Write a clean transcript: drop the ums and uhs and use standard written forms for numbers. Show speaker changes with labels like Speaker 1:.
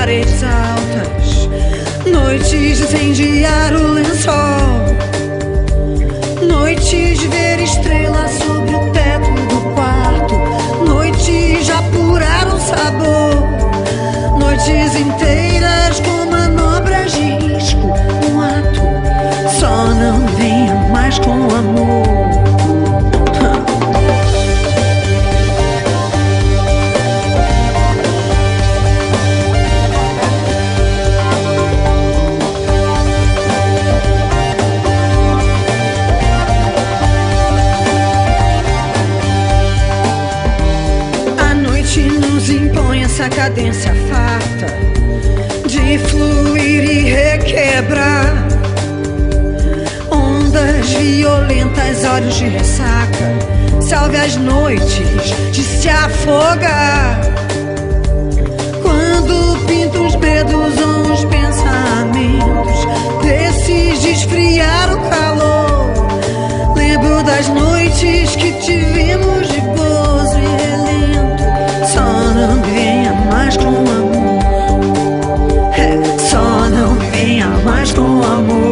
Speaker 1: paredes altas, noites de incendiar o lençol, noites de ver estrelas sobre o teto do quarto, noites de apurar o sabor, noites inteiras com manobras de risco, um ato. Só não venha mais com amor. Nos impõe essa cadência farta de fluir e requebrar, ondas violentas, olhos de ressaca, salve as noites de se afogar. Quando pinto os medos ou os pensamentos, desses de esfriar o calor, lembro das noites que tivemos de gozo e relento. Só não venha mais com amor. Só não venha mais com amor.